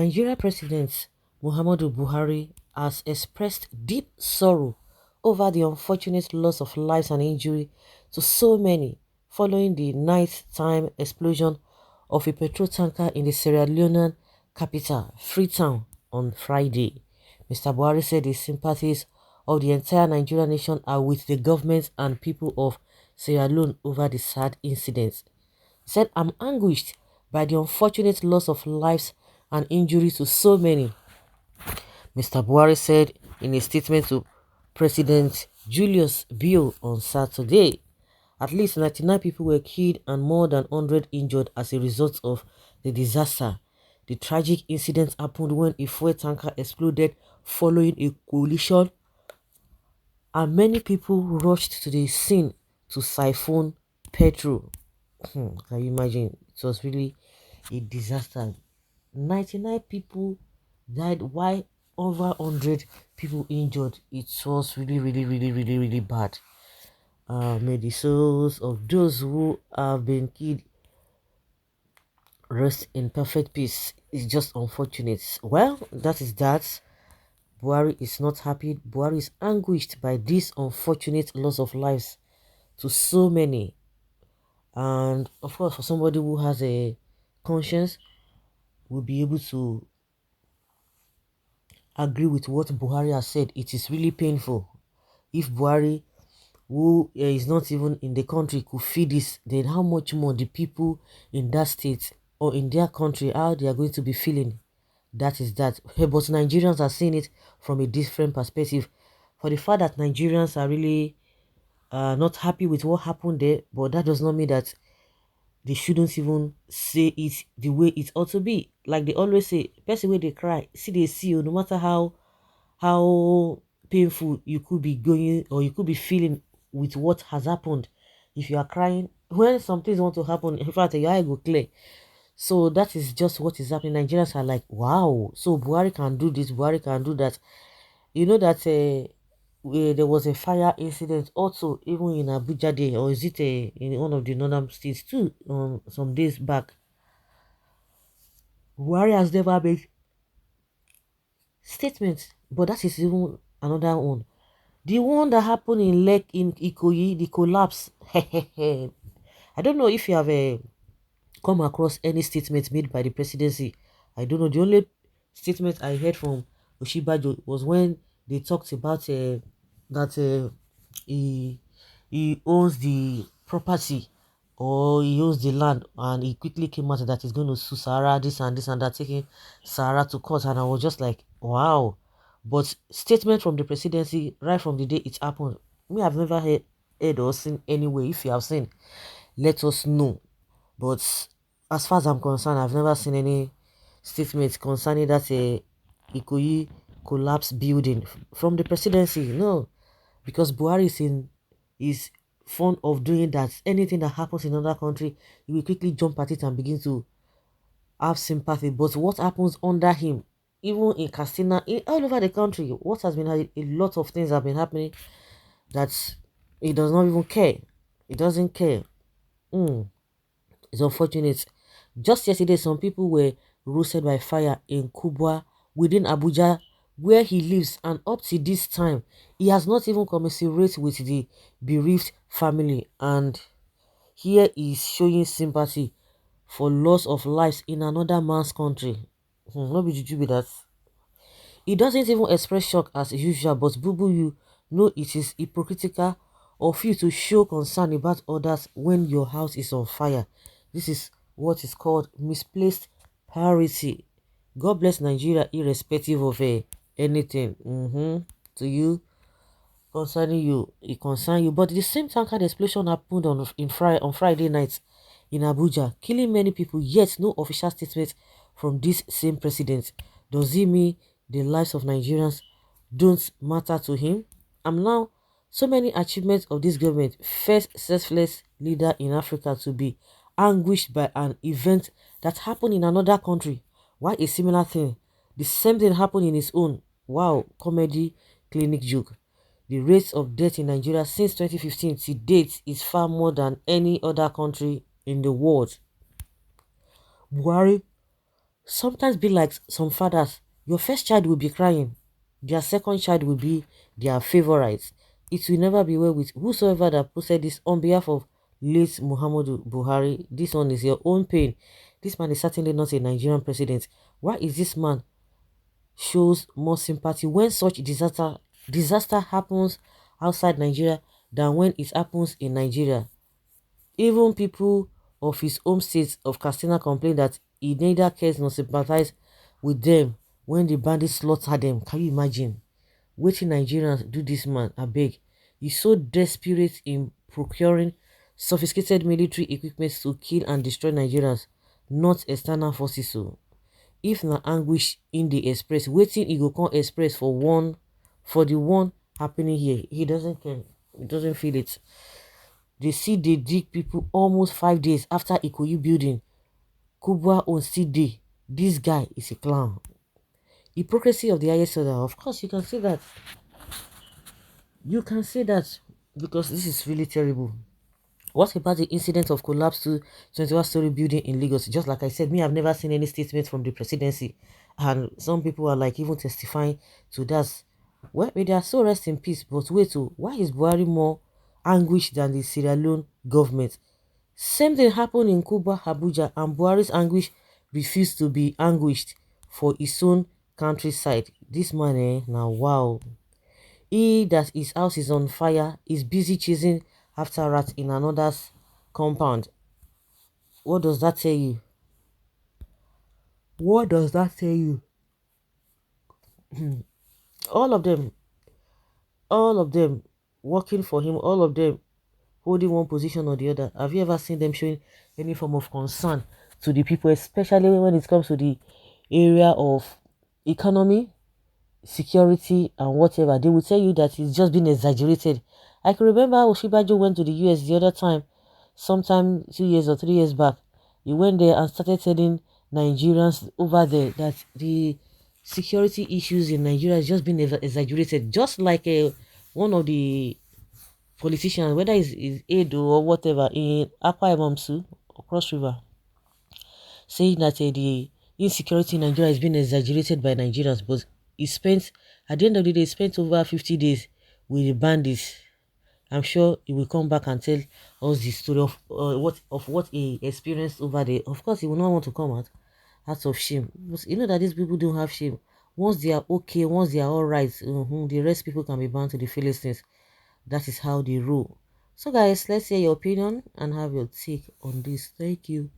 Nigeria President Muhammadu Buhari has expressed deep sorrow over the unfortunate loss of lives and injury to so many following the nighttime explosion of a petrol tanker in the Sierra Leonean capital, Freetown, on Friday. Mr. Buhari said his sympathies of the entire Nigerian nation are with the government and people of Sierra Leone over the sad incident. He said, I'm anguished by the unfortunate loss of lives and injuries to so many. Mr. Buhari said in a statement to President Julius Bio on Saturday. At least 99 people were killed and more than 100 injured as a result of the disaster. The tragic incident happened when a fuel tanker exploded following a collision, and many people rushed to the scene to siphon petrol. Can you imagine? It was really a disaster. 99 people died while over 100 people injured. It was really bad. May the souls of those who have been killed rest in perfect peace. It's just unfortunate. Well, that is that. Buhari is not happy. Buhari is anguished by this unfortunate loss of lives to so many. And of course, for somebody who has a conscience, will be able to agree with what Buhari has said. It is really painful. If Buhari, who is not even in the country, could feel this, then how much more the people in that state or in their country, how they are going to be feeling. That is that. But Nigerians are seeing it from a different perspective. For the fact that Nigerians are really not happy with what happened there, but that does not mean that they shouldn't even say it the way it ought to be. Like they always say, person where they cry, see they see you, no matter how painful you could be going or you could be feeling with what has happened. If you are crying, when some things want to happen, in fact, your eye go clear. So that is just what is happening. Nigerians are like, wow, so Buhari can do this, Buhari can do that. You know that there was a fire incident also, even in Abuja Day, or is it in one of the northern states too, some days back. Buhari has never made statements, but that is even another one. The one that happened in Lake in Ikoyi, the collapse. I don't know if you have come across any statement made by the presidency. I don't know. The only statement I heard from Oshibajo was when they talked about that he owns the property or he owns the land, and he quickly came out that he's going to sue Sahara, this and that, taking Sahara to court. And I was just like, wow. But statement from the presidency right from the day it happened, me, I've never heard or seen anyway. If you have seen, let us know. But as far as I'm concerned, I've never seen any statements concerning that Ikoyi collapse building from the presidency. No, because Buhari is fond of doing that. Anything that happens in another country, he will quickly jump at it and begin to have sympathy. But what happens under him, even in Castina, all over the country, what has been a lot of things have been happening that he does not even care. He doesn't care. It's unfortunate. Just yesterday, some people were roasted by fire in Kubwa within Abuja, where he lives, and up to this time, he has not even commiserated with the bereaved family. And here he is showing sympathy for loss of lives in another man's country. No be juju be that. He doesn't even express shock as usual, but boo boo, you know it is hypocritical of you to show concern about others when your house is on fire. This is what is called misplaced priority. God bless Nigeria irrespective of anything. To you, concerning you, it concern you. But the same tanker explosion happened on Friday night in Abuja, killing many people, yet no official statement from this same president. Does it mean the lives of Nigerians don't matter to him? I'm now so many achievements of this government, first selfless leader in Africa to be anguished by an event that happened in another country. Why a similar thing? The same thing happened in his own. Wow, comedy clinic joke. The rate of death in Nigeria since 2015 to date is far more than any other country in the world. Buhari sometimes be like some fathers. Your first child will be crying, their second child will be their favorite. It will never be well with whosoever that posted this on behalf of late Muhammadu Buhari. This one is your own pain. This man is certainly not a Nigerian president. Why is this man shows more sympathy when such disaster happens outside Nigeria than when it happens in Nigeria? Even people of his home state of Katsina complain that he neither cares nor sympathize with them when the bandits slaughter them. Can you imagine? Waiting Nigerians do this man, I beg. He's so desperate in procuring sophisticated military equipment to kill and destroy Nigerians, not external forces. So, if na anguish in the express, waiting he go come express for the one happening here. He doesn't care. He doesn't feel it. They see they dig people almost 5 days after Ikoyi building. Kubwa on still day. This guy is a clown. Hypocrisy of the highest order. Of course, you can say that. You can say that because this is really terrible. What about the incident of collapse to 21-story building in Lagos? Just like I said, me, I've never seen any statement from the presidency. And some people are like even testifying to that. Well, may they are so rest in peace. But wait, oh, why is Buhari more anguished than the Sierra Leone government? Same thing happened in Cuba, Abuja, and Buhari's anguish refused to be anguished for his own countryside. This man, now wow. He that his house is on fire is busy chasing after rats in another's compound. What does that tell you? What does that tell you? all of them, all of them working for him, all of them holding one position or the other. Have you ever seen them showing any form of concern to the people, especially when it comes to the area of economy, security, and whatever? They will tell you that it's just been exaggerated. I can remember Oshibajo went to the US the other time, sometime 2 years or 3 years back. He went there and started telling Nigerians over there that the security issues in Nigeria has just been exaggerated. Just like one of the politicians, whether it's Edo or whatever, in Akwa Ibom too, or Cross River, saying that the insecurity in Nigeria has been exaggerated by Nigerians, but he spent, at the end of the day, he spent over 50 days with the bandits. I'm sure he will come back and tell us the story of what he experienced over there. Of course, he will not want to come out of shame. But you know that these people don't have shame. Once they are okay, once they are all right, the rest people can be bound to the Philistines. That is how they rule. So guys, let's hear your opinion and have your take on this. Thank you.